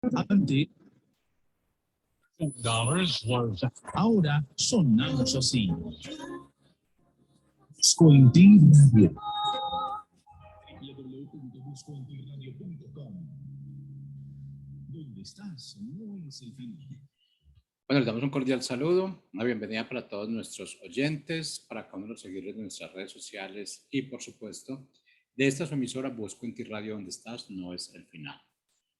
Antes, $2 was. Ahora sonamos así. Buscointi Radio. www.buscointirradio.com. ¿Dónde estás? No es el final. Bueno, les damos un cordial saludo, una bienvenida para todos nuestros oyentes, para cada uno de los seguidores de nuestras redes sociales y, por supuesto, de esta su emisora Buscointi Radio, donde estás, no es el final.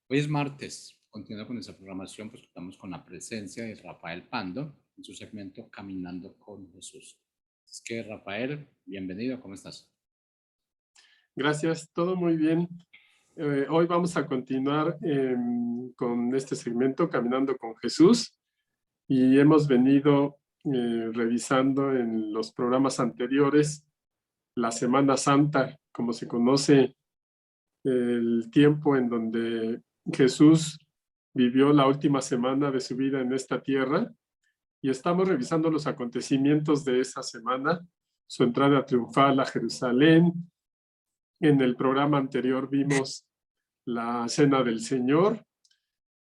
Hoy es martes, continuando con nuestra programación, pues estamos con la presencia de Rafael Pando en su segmento Caminando con Jesús. Es que, Rafael, bienvenido, ¿cómo estás? Gracias, todo muy bien. Hoy vamos a continuar con este segmento Caminando con Jesús y hemos venido revisando en los programas anteriores la Semana Santa, como se conoce, el tiempo en donde Jesús vivió la última semana de su vida en esta tierra, y estamos revisando los acontecimientos de esa semana, su entrada triunfal a Jerusalén. En el programa anterior vimos la Cena del Señor,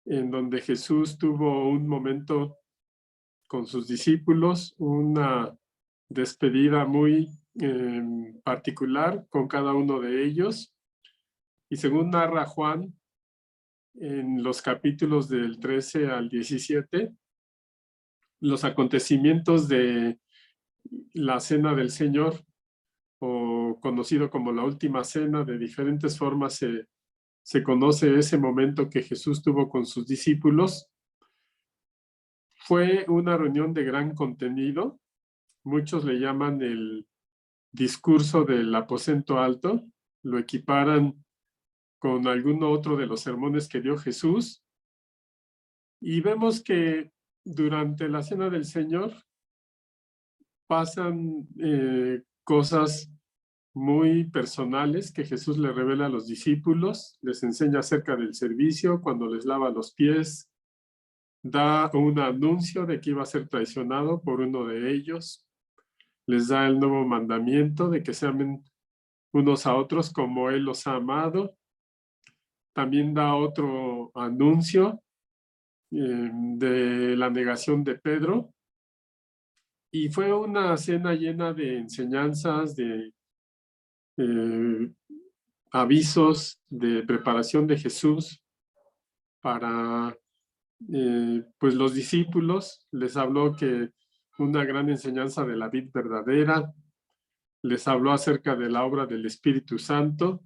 en donde Jesús tuvo un momento con sus discípulos, una despedida muy particular con cada uno de ellos. Y según narra Juan, en los capítulos del 13 al 17, los acontecimientos de la Cena del Señor, o conocido como la Última Cena, de diferentes formas se conoce ese momento que Jesús tuvo con sus discípulos. Fue una reunión de gran contenido. Muchos le llaman el discurso del aposento alto, lo equiparan con alguno otro de los sermones que dio Jesús. Y vemos que durante la Cena del Señor pasan cosas muy personales que Jesús le revela a los discípulos, les enseña acerca del servicio, cuando les lava los pies, da un anuncio de que iba a ser traicionado por uno de ellos, les da el nuevo mandamiento de que se amen unos a otros como Él los ha amado. También da otro anuncio de la negación de Pedro. Y fue una cena llena de enseñanzas, de avisos, de preparación de Jesús para pues los discípulos. Les habló que una gran enseñanza de la vid verdadera, les habló acerca de la obra del Espíritu Santo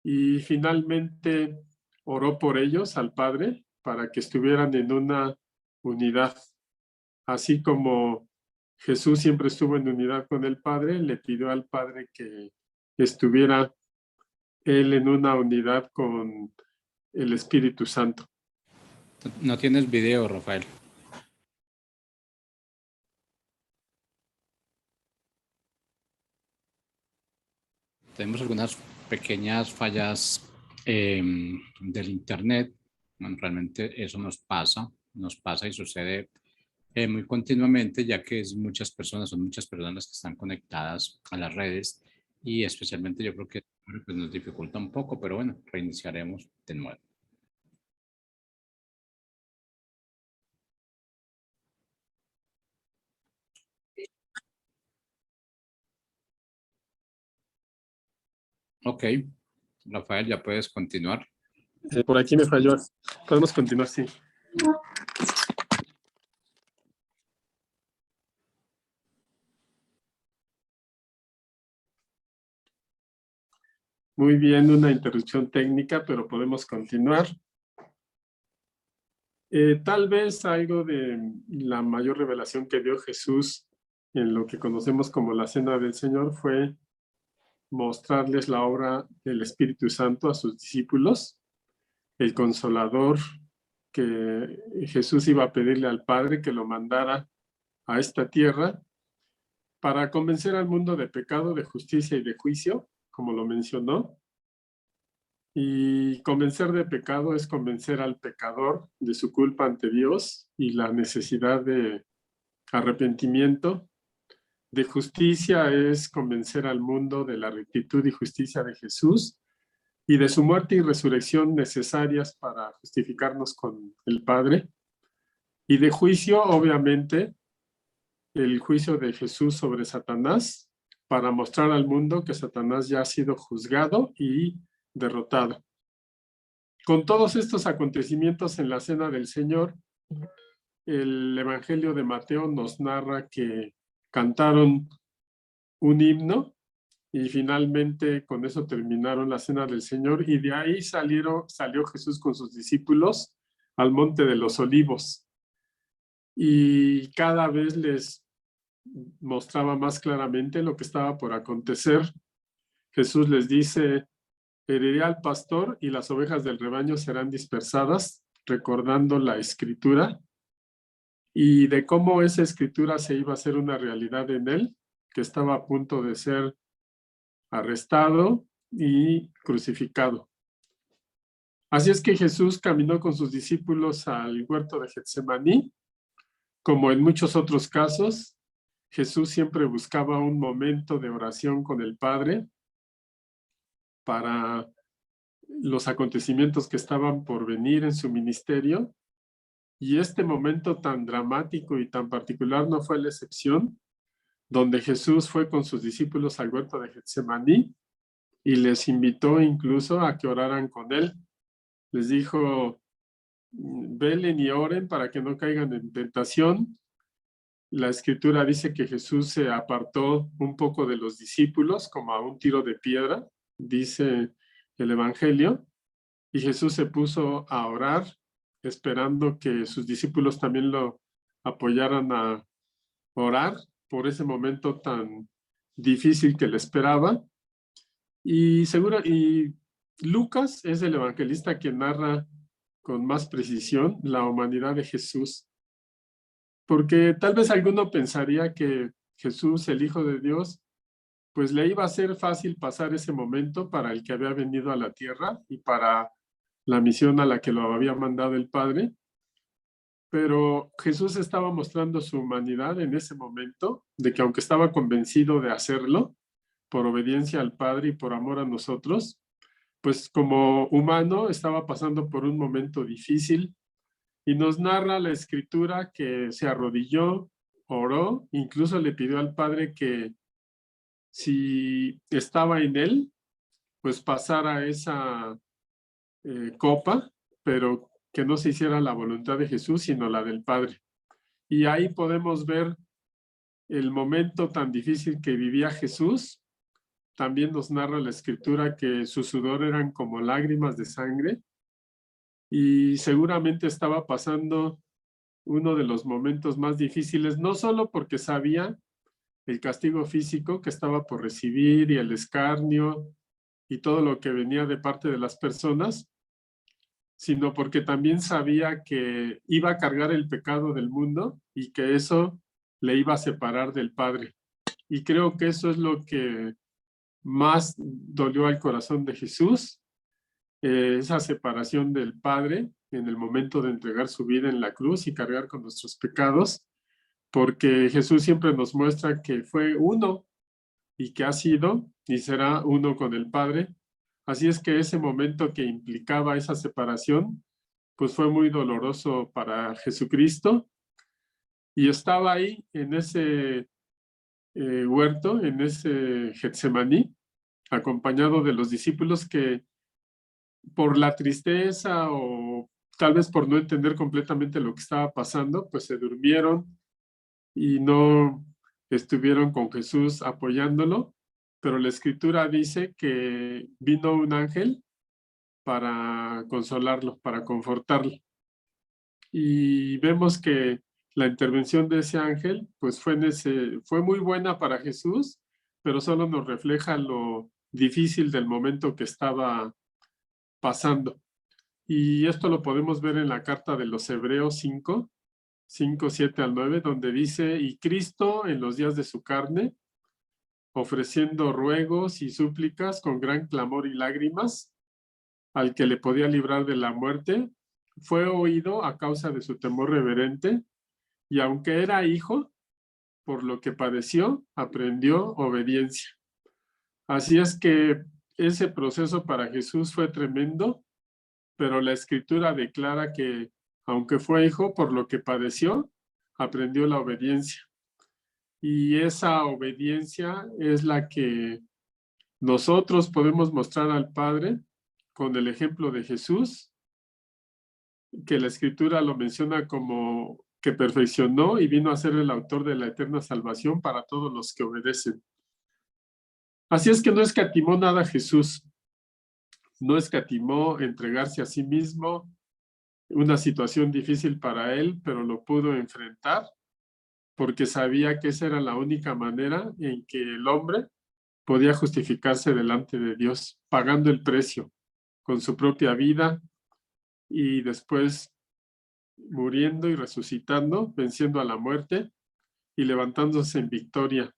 y finalmente oró por ellos al Padre para que estuvieran en una unidad. Así como Jesús siempre estuvo en unidad con el Padre, le pidió al Padre que estuviera Él en una unidad con el Espíritu Santo. No tienes video, Rafael. Tenemos algunas pequeñas fallas del internet. Bueno, realmente eso nos pasa y sucede muy continuamente, ya que son muchas personas que están conectadas a las redes, y especialmente yo creo que pues, nos dificulta un poco, pero bueno, reiniciaremos de nuevo. Ok, Rafael, ya puedes continuar. Por aquí me falló. Podemos continuar, sí. Muy bien, una interrupción técnica, pero podemos continuar. Tal vez algo de la mayor revelación que dio Jesús en lo que conocemos como la Cena del Señor fue mostrarles la obra del Espíritu Santo a sus discípulos, el Consolador que Jesús iba a pedirle al Padre que lo mandara a esta tierra para convencer al mundo de pecado, de justicia y de juicio, como lo mencionó. Y convencer de pecado es convencer al pecador de su culpa ante Dios y la necesidad de arrepentimiento. De justicia es convencer al mundo de la rectitud y justicia de Jesús y de su muerte y resurrección necesarias para justificarnos con el Padre, y de juicio, obviamente, el juicio de Jesús sobre Satanás, para mostrar al mundo que Satanás ya ha sido juzgado y derrotado. Con todos estos acontecimientos en la Cena del Señor, el Evangelio de Mateo nos narra que cantaron un himno y finalmente con eso terminaron la Cena del Señor, y de ahí salió Jesús con sus discípulos al Monte de los Olivos, y cada vez les mostraba más claramente lo que estaba por acontecer. Jesús les dice: heriré al pastor y las ovejas del rebaño serán dispersadas, recordando la escritura y de cómo esa escritura se iba a hacer una realidad en él, que estaba a punto de ser arrestado y crucificado. Así es que Jesús caminó con sus discípulos al huerto de Getsemaní. Como en muchos otros casos, Jesús siempre buscaba un momento de oración con el Padre para los acontecimientos que estaban por venir en su ministerio, y este momento tan dramático y tan particular no fue la excepción, donde Jesús fue con sus discípulos al huerto de Getsemaní y les invitó incluso a que oraran con él. Les dijo: velen y oren para que no caigan en tentación. La escritura dice que Jesús se apartó un poco de los discípulos, como a un tiro de piedra, dice el Evangelio, y Jesús se puso a orar, esperando que sus discípulos también lo apoyaran a orar por ese momento tan difícil que le esperaba. Y Lucas es el evangelista que narra con más precisión la humanidad de Jesús, porque tal vez alguno pensaría que Jesús, el Hijo de Dios, pues le iba a ser fácil pasar ese momento para el que había venido a la tierra y para la misión a la que lo había mandado el Padre. Pero Jesús estaba mostrando su humanidad en ese momento, de que aunque estaba convencido de hacerlo, por obediencia al Padre y por amor a nosotros, pues como humano estaba pasando por un momento difícil, y nos narra la escritura que se arrodilló, oró, incluso le pidió al Padre que si estaba en él, pues pasara esa copa, pero que no se hiciera la voluntad de Jesús, sino la del Padre. Y ahí podemos ver el momento tan difícil que vivía Jesús. También nos narra la escritura que su sudor eran como lágrimas de sangre, y seguramente estaba pasando uno de los momentos más difíciles, no solo porque sabía el castigo físico que estaba por recibir y el escarnio y todo lo que venía de parte de las personas, sino porque también sabía que iba a cargar el pecado del mundo y que eso le iba a separar del Padre. Y creo que eso es lo que más dolió al corazón de Jesús, esa separación del Padre en el momento de entregar su vida en la cruz y cargar con nuestros pecados, porque Jesús siempre nos muestra que fue uno y que ha sido y será uno con el Padre. Así es que ese momento que implicaba esa separación, pues fue muy doloroso para Jesucristo, y estaba ahí en ese huerto, en ese Getsemaní, acompañado de los discípulos que por la tristeza o tal vez por no entender completamente lo que estaba pasando, pues se durmieron y no estuvieron con Jesús apoyándolo, pero la escritura dice que vino un ángel para consolarlo, para confortarlo. Y vemos que la intervención de ese ángel pues fue muy buena para Jesús, pero solo nos refleja lo difícil del momento que estaba pasando. Y esto lo podemos ver en la carta de los Hebreos 5, 7 al 9, donde dice: y Cristo en los días de su carne, ofreciendo ruegos y súplicas con gran clamor y lágrimas al que le podía librar de la muerte, fue oído a causa de su temor reverente, y aunque era hijo, por lo que padeció, aprendió obediencia. Así es que ese proceso para Jesús fue tremendo, pero la Escritura declara que, aunque fue hijo, por lo que padeció, aprendió la obediencia. Y esa obediencia es la que nosotros podemos mostrar al Padre con el ejemplo de Jesús, que la Escritura lo menciona como que perfeccionó y vino a ser el autor de la eterna salvación para todos los que obedecen. Así es que no escatimó nada Jesús, no escatimó entregarse a sí mismo, una situación difícil para él, pero lo pudo enfrentar porque sabía que esa era la única manera en que el hombre podía justificarse delante de Dios, pagando el precio con su propia vida y después muriendo y resucitando, venciendo a la muerte y levantándose en victoria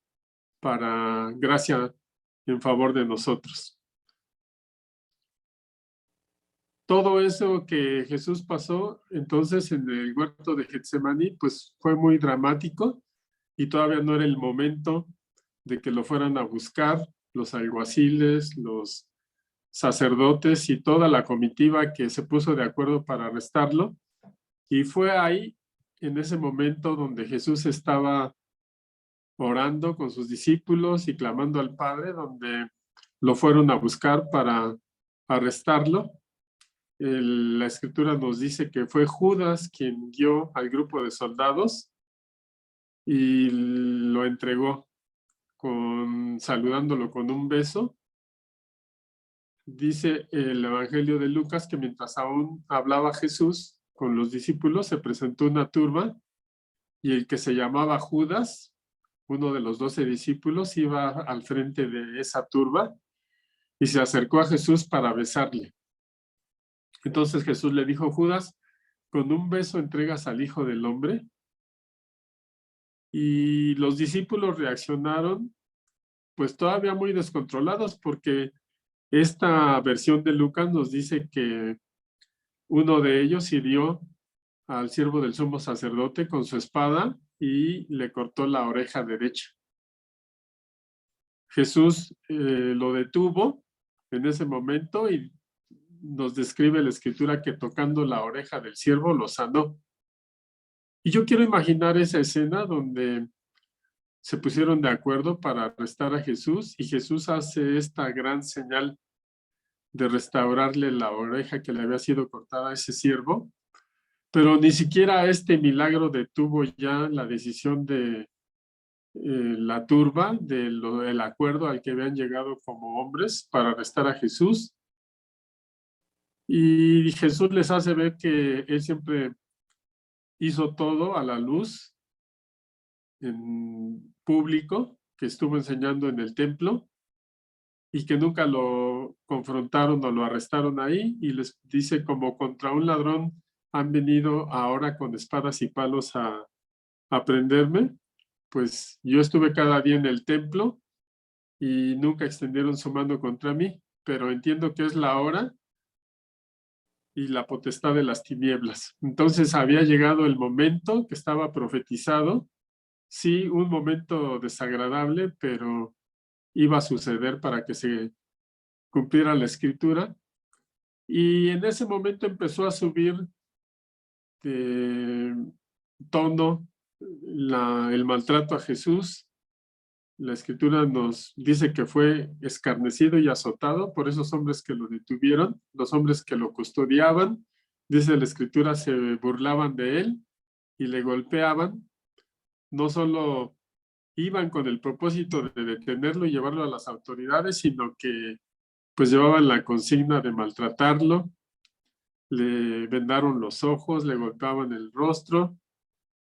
para gracia en favor de nosotros. Todo eso que Jesús pasó entonces en el huerto de Getsemaní, pues fue muy dramático y todavía no era el momento de que lo fueran a buscar los alguaciles, los sacerdotes y toda la comitiva que se puso de acuerdo para arrestarlo. Y fue ahí, en ese momento, donde Jesús estaba orando con sus discípulos y clamando al Padre, donde lo fueron a buscar para arrestarlo. La Escritura nos dice que fue Judas quien guió al grupo de soldados y lo entregó saludándolo con un beso. Dice el Evangelio de Lucas que mientras aún hablaba Jesús con los discípulos, se presentó una turba y el que se llamaba Judas, uno de los 12 discípulos, iba al frente de esa turba y se acercó a Jesús para besarle. Entonces Jesús le dijo: Judas, ¿con un beso entregas al Hijo del Hombre? Y los discípulos reaccionaron pues todavía muy descontrolados, porque esta versión de Lucas nos dice que uno de ellos hirió al siervo del sumo sacerdote con su espada y le cortó la oreja derecha. Jesús lo detuvo en ese momento y nos describe la Escritura que tocando la oreja del siervo lo sanó. Y yo quiero imaginar esa escena donde se pusieron de acuerdo para arrestar a Jesús y Jesús hace esta gran señal de restaurarle la oreja que le había sido cortada a ese siervo, pero ni siquiera este milagro detuvo ya la decisión de la turba, del acuerdo al que habían llegado como hombres para arrestar a Jesús. Y Jesús les hace ver que él siempre hizo todo a la luz, en público, que estuvo enseñando en el templo y que nunca lo confrontaron o lo arrestaron ahí, y les dice: como contra un ladrón han venido ahora con espadas y palos a prenderme, pues yo estuve cada día en el templo y nunca extendieron su mano contra mí, pero entiendo que es la hora y la potestad de las tinieblas. Entonces había llegado el momento que estaba profetizado, sí, un momento desagradable, pero iba a suceder para que se cumpliera la Escritura. Y en ese momento empezó a subir de tono el maltrato a Jesús. La Escritura nos dice que fue escarnecido y azotado por esos hombres que lo detuvieron, los hombres que lo custodiaban. Dice la Escritura, se burlaban de él y le golpeaban. No solo iban con el propósito de detenerlo y llevarlo a las autoridades, sino que pues llevaban la consigna de maltratarlo. Le vendaron los ojos, le golpeaban el rostro,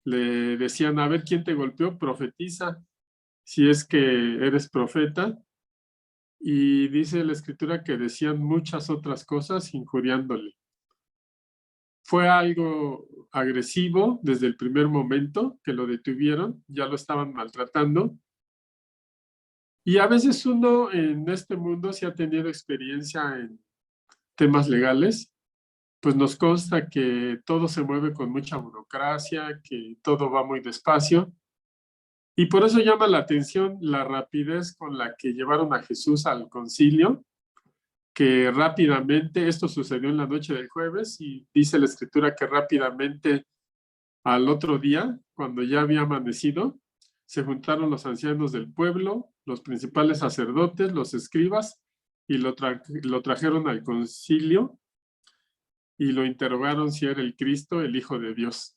le decían: a ver, ¿quién te golpeó? Profetiza, si es que eres profeta. Y dice la Escritura que decían muchas otras cosas injuriándole. Fue algo agresivo desde el primer momento que lo detuvieron, ya lo estaban maltratando. Y a veces uno en este mundo, si ha tenido experiencia en temas legales, pues nos consta que todo se mueve con mucha burocracia, que todo va muy despacio. Y por eso llama la atención la rapidez con la que llevaron a Jesús al concilio, que rápidamente, esto sucedió en la noche del jueves, y dice la escritura que rápidamente al otro día, cuando ya había amanecido, se juntaron los ancianos del pueblo, los principales sacerdotes, los escribas, y lo trajeron al concilio y lo interrogaron si era el Cristo, el Hijo de Dios.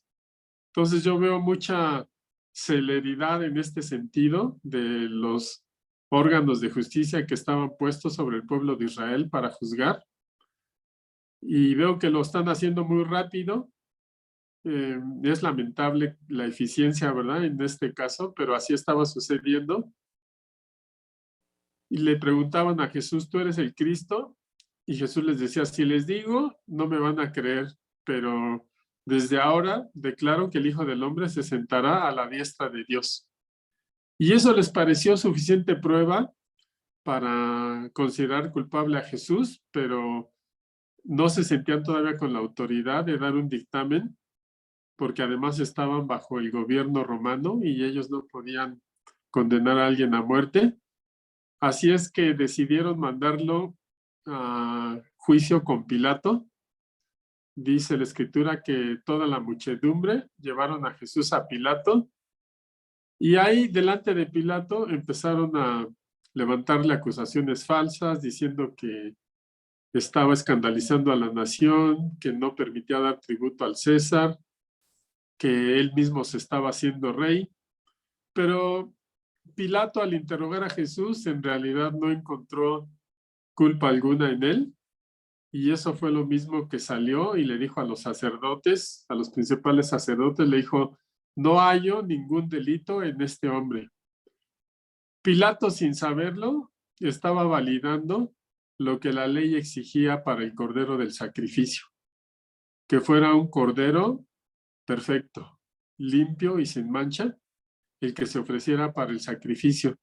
Entonces yo veo mucha celeridad en este sentido de los órganos de justicia que estaban puestos sobre el pueblo de Israel para juzgar. Y veo que lo están haciendo muy rápido. Es lamentable la eficiencia, ¿verdad? En este caso, pero así estaba sucediendo. Y le preguntaban a Jesús, ¿tú eres el Cristo? Y Jesús les decía, si les digo, no me van a creer, pero desde ahora declaro que el Hijo del Hombre se sentará a la diestra de Dios. Y eso les pareció suficiente prueba para considerar culpable a Jesús, pero no se sentían todavía con la autoridad de dar un dictamen, porque además estaban bajo el gobierno romano y ellos no podían condenar a alguien a muerte. Así es que decidieron mandarlo a juicio con Pilato. Dice la escritura que toda la muchedumbre llevaron a Jesús a Pilato, y ahí delante de Pilato empezaron a levantarle acusaciones falsas diciendo que estaba escandalizando a la nación, que no permitía dar tributo al César, que él mismo se estaba haciendo rey. Pero Pilato, al interrogar a Jesús, en realidad no encontró culpa alguna en él, y eso fue lo mismo que salió y le dijo a los sacerdotes, a los principales sacerdotes, le dijo, no hallo ningún delito en este hombre. Pilato, sin saberlo, estaba validando lo que la ley exigía para el cordero del sacrificio, que fuera un cordero perfecto, limpio y sin mancha, el que se ofreciera para el sacrificio.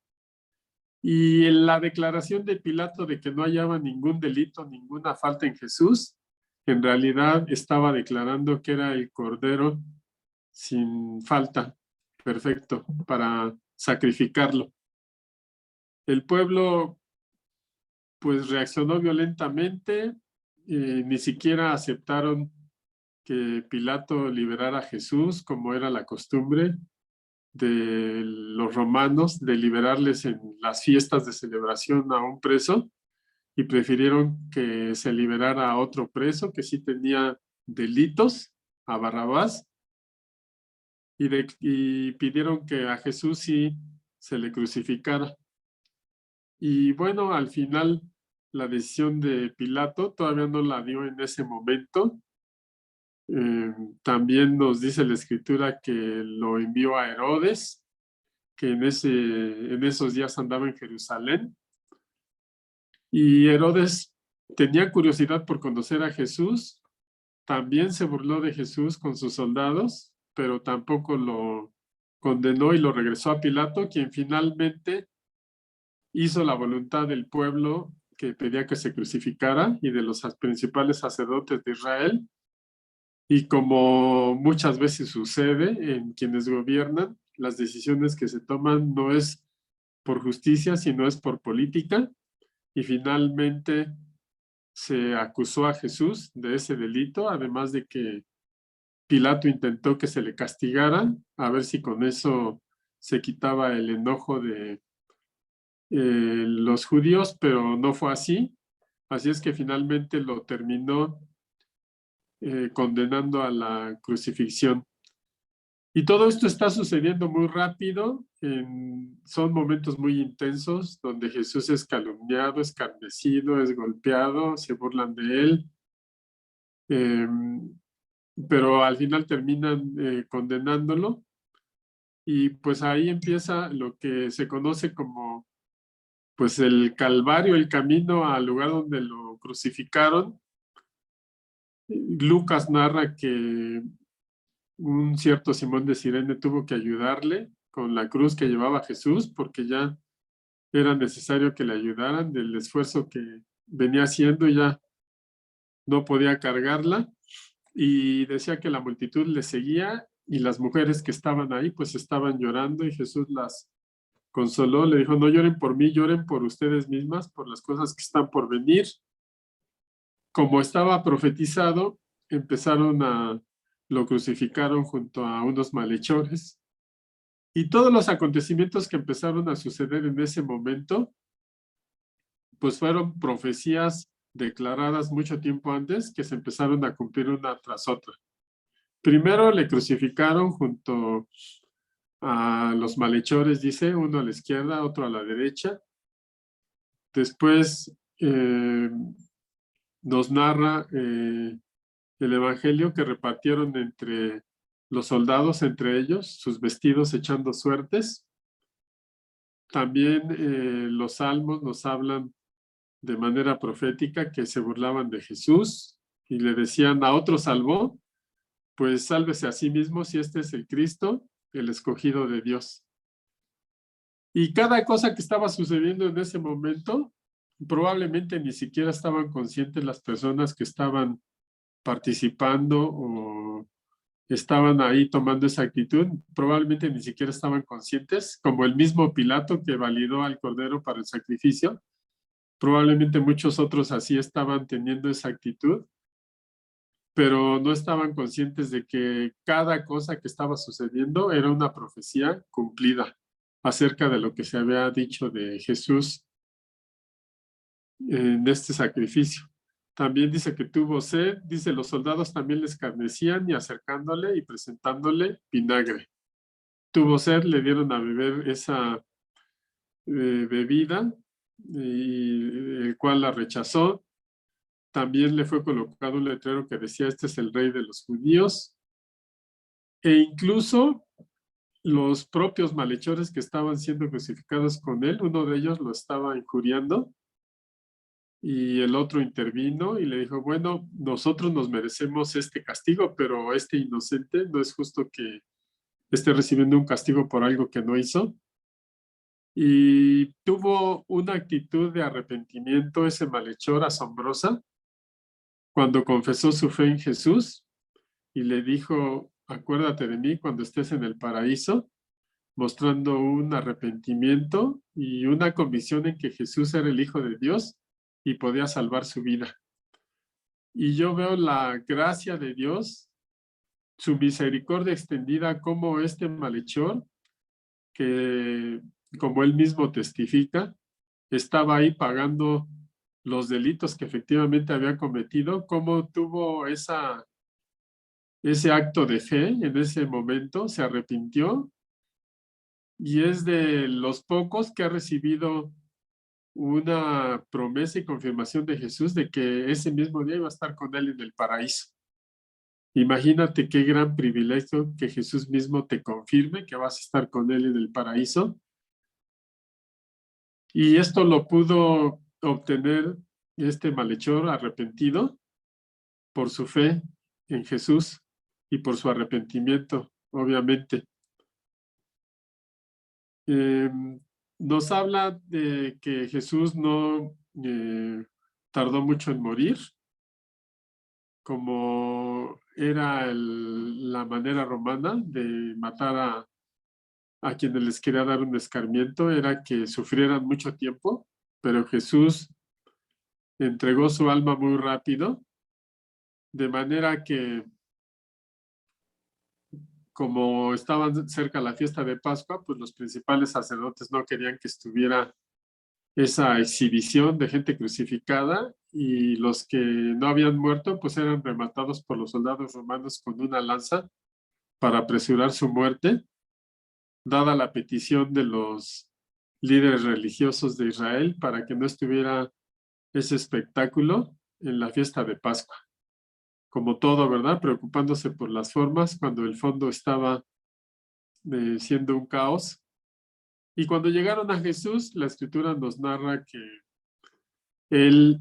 Y en la declaración de Pilato de que no hallaba ningún delito, ninguna falta en Jesús, en realidad estaba declarando que era el cordero sin falta, perfecto, para sacrificarlo. El pueblo pues reaccionó violentamente, ni siquiera aceptaron que Pilato liberara a Jesús, como era la costumbre de los romanos, de liberarles en las fiestas de celebración a un preso, y prefirieron que se liberara a otro preso que sí tenía delitos, a Barrabás, y pidieron que a Jesús sí se le crucificara. Y bueno, al final la decisión de Pilato todavía no la dio en ese momento. También nos dice la escritura que lo envió a Herodes, que en esos días andaba en Jerusalén. Y Herodes tenía curiosidad por conocer a Jesús. También se burló de Jesús con sus soldados, pero tampoco lo condenó y lo regresó a Pilato, quien finalmente hizo la voluntad del pueblo que pedía que se crucificara y de los principales sacerdotes de Israel. Y como muchas veces sucede en quienes gobiernan, las decisiones que se toman no es por justicia, sino es por política. Y finalmente se acusó a Jesús de ese delito, además de que Pilato intentó que se le castigara, a ver si con eso se quitaba el enojo de los judíos, pero no fue así. Así es que finalmente lo terminó condenando a la crucifixión. Y todo esto está sucediendo muy rápido, son momentos muy intensos donde Jesús es calumniado, escarnecido, es golpeado, se burlan de él, pero al final terminan condenándolo, y pues ahí empieza lo que se conoce como pues el Calvario, el camino al lugar donde lo crucificaron. Lucas narra que un cierto Simón de Cirene tuvo que ayudarle con la cruz que llevaba Jesús, porque ya era necesario que le ayudaran del esfuerzo que venía haciendo, y ya no podía cargarla, y decía que la multitud le seguía y las mujeres que estaban ahí pues estaban llorando, y Jesús las consoló, le dijo, no lloren por mí, lloren por ustedes mismas, por las cosas que están por venir. como estaba profetizado, lo crucificaron junto a unos malhechores. Y todos los acontecimientos que empezaron a suceder en ese momento, pues fueron profecías declaradas mucho tiempo antes que se empezaron a cumplir una tras otra. Primero le crucificaron junto a los malhechores, dice, uno a la izquierda, otro a la derecha. Después nos narra el evangelio que repartieron entre los soldados, entre ellos, sus vestidos echando suertes. También los salmos nos hablan de manera profética que se burlaban de Jesús y le decían: a otro salvó, pues sálvese a sí mismo si este es el Cristo, el escogido de Dios. Y cada cosa que estaba sucediendo en ese momento, probablemente ni siquiera estaban conscientes las personas que estaban participando o estaban ahí tomando esa actitud, probablemente ni siquiera estaban conscientes, como el mismo Pilato que validó al Cordero para el sacrificio. Probablemente muchos otros así estaban teniendo esa actitud, pero no estaban conscientes de que cada cosa que estaba sucediendo era una profecía cumplida acerca de lo que se había dicho de Jesús en este sacrificio. También dice que tuvo sed, dice: los soldados también le escarnecían y acercándole y presentándole vinagre. Tuvo sed, le dieron a beber esa bebida, y el cual la rechazó. También le fue colocado un letrero que decía: este es el rey de los judíos. E incluso los propios malhechores que estaban siendo crucificados con él, uno de ellos lo estaba injuriando y el otro intervino y le dijo: bueno, nosotros nos merecemos este castigo, pero este inocente no es justo que esté recibiendo un castigo por algo que no hizo. Y tuvo una actitud de arrepentimiento ese malhechor asombrosa cuando confesó su fe en Jesús y le dijo: acuérdate de mí cuando estés en el paraíso, mostrando un arrepentimiento y una convicción en que Jesús era el Hijo de Dios y podía salvar su vida. Y yo veo la gracia de Dios, su misericordia extendida, como este malhechor, que como él mismo testifica, estaba ahí pagando los delitos que efectivamente había cometido, cómo tuvo ese acto de fe en ese momento, se arrepintió y es de los pocos que ha recibido una promesa y confirmación de Jesús de que ese mismo día iba a estar con él en el paraíso. Imagínate qué gran privilegio que Jesús mismo te confirme que vas a estar con él en el paraíso. Y esto lo pudo obtener este malhechor arrepentido por su fe en Jesús y por su arrepentimiento, obviamente. Nos habla de que Jesús no tardó mucho en morir, como era la manera romana de matar a quienes les quería dar un escarmiento, era que sufrieran mucho tiempo, pero Jesús entregó su alma muy rápido, de manera que, como estaban cerca de la fiesta de Pascua, pues los principales sacerdotes no querían que estuviera esa exhibición de gente crucificada, y los que no habían muerto pues eran rematados por los soldados romanos con una lanza para apresurar su muerte, dada la petición de los líderes religiosos de Israel para que no estuviera ese espectáculo en la fiesta de Pascua. Como todo, ¿verdad? Preocupándose por las formas cuando el fondo estaba siendo un caos. Y cuando llegaron a Jesús, la Escritura nos narra que él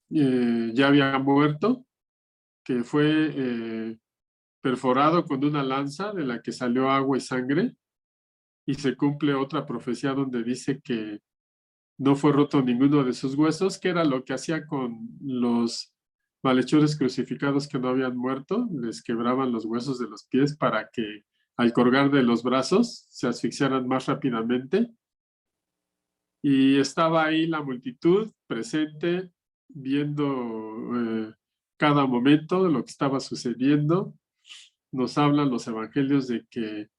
ya había muerto, que fue perforado con una lanza de la que salió agua y sangre, y se cumple otra profecía donde dice que no fue roto ninguno de sus huesos, que era lo que hacía con los malhechores crucificados que no habían muerto, les quebraban los huesos de los pies para que al colgar de los brazos se asfixiaran más rápidamente. Y estaba ahí la multitud presente viendo cada momento de lo que estaba sucediendo. Nos hablan los evangelios de que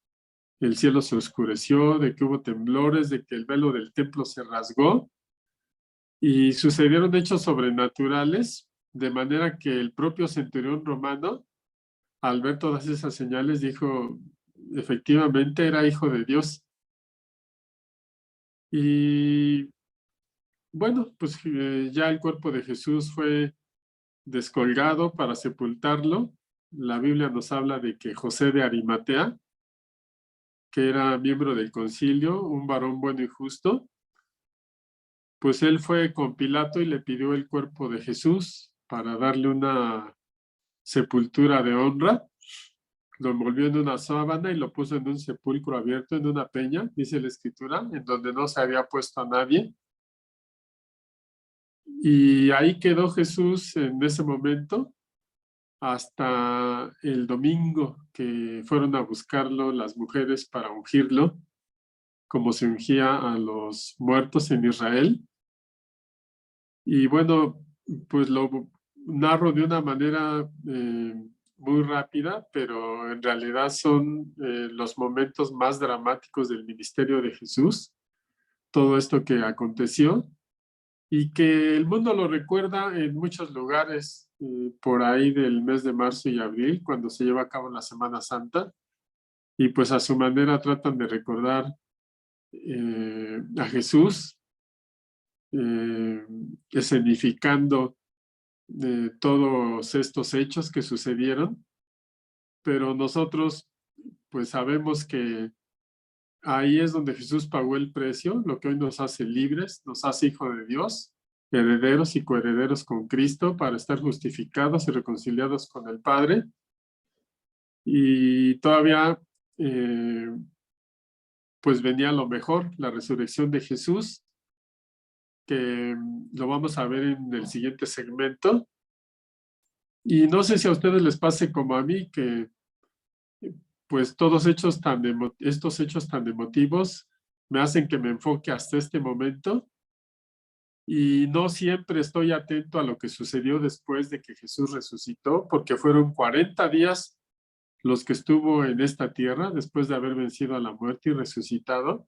el cielo se oscureció, de que hubo temblores, de que el velo del templo se rasgó y sucedieron hechos sobrenaturales, de manera que el propio centurión romano, al ver todas esas señales, dijo, efectivamente era hijo de Dios. Y bueno, pues ya el cuerpo de Jesús fue descolgado para sepultarlo. La Biblia nos habla de que José de Arimatea, que era miembro del concilio, un varón bueno y justo, pues él fue con Pilato y le pidió el cuerpo de Jesús para darle una sepultura de honra. Lo envolvió en una sábana y lo puso en un sepulcro abierto, en una peña, dice la Escritura, en donde no se había puesto a nadie. Y ahí quedó Jesús en ese momento hasta el domingo que fueron a buscarlo las mujeres para ungirlo, como se ungía a los muertos en Israel. Y bueno, pues lo narro de una manera muy rápida, pero en realidad son los momentos más dramáticos del ministerio de Jesús, todo esto que aconteció, y que el mundo lo recuerda en muchos lugares por ahí del mes de marzo y abril, cuando se lleva a cabo la Semana Santa, y pues a su manera tratan de recordar a Jesús, escenificando todos estos hechos que sucedieron, pero nosotros pues sabemos que ahí es donde Jesús pagó el precio, lo que hoy nos hace libres, nos hace hijos de Dios, herederos y coherederos con Cristo para estar justificados y reconciliados con el Padre. Y todavía pues venía lo mejor, la resurrección de Jesús, que lo vamos a ver en el siguiente segmento. Y no sé si a ustedes les pase como a mí, que pues estos hechos tan emotivos me hacen que me enfoque hasta este momento y no siempre estoy atento a lo que sucedió después de que Jesús resucitó, porque fueron 40 días los que estuvo en esta tierra después de haber vencido a la muerte y resucitado.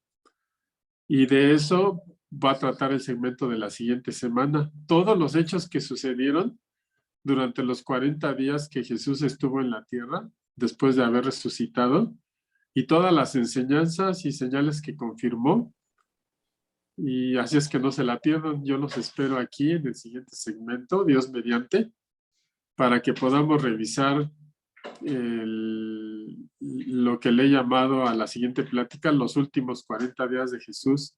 Y de eso va a tratar el segmento de la siguiente semana. Todos los hechos que sucedieron durante los 40 días que Jesús estuvo en la tierra, después de haber resucitado, y todas las enseñanzas y señales que confirmó. Y así es que no se la pierdan. Yo los espero aquí en el siguiente segmento, Dios mediante, para que podamos revisar lo que le he llamado a la siguiente plática, los últimos 40 días de Jesús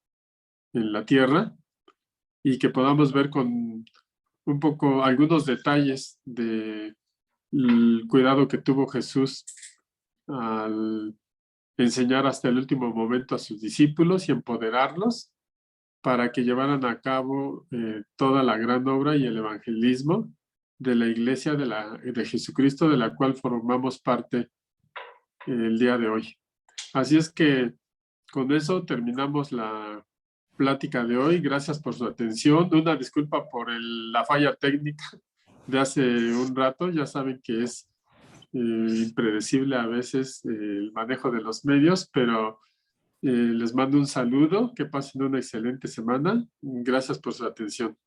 en la tierra, y que podamos ver con un poco algunos detalles del cuidado que tuvo Jesús al enseñar hasta el último momento a sus discípulos y empoderarlos para que llevaran a cabo toda la gran obra y el evangelismo de la iglesia de Jesucristo, de la cual formamos parte el día de hoy. Así es que con eso terminamos la plática de hoy. Gracias por su atención. Una disculpa por la falla técnica de hace un rato. Ya saben que es impredecible a veces el manejo de los medios, pero les mando un saludo. Que pasen una excelente semana. Gracias por su atención.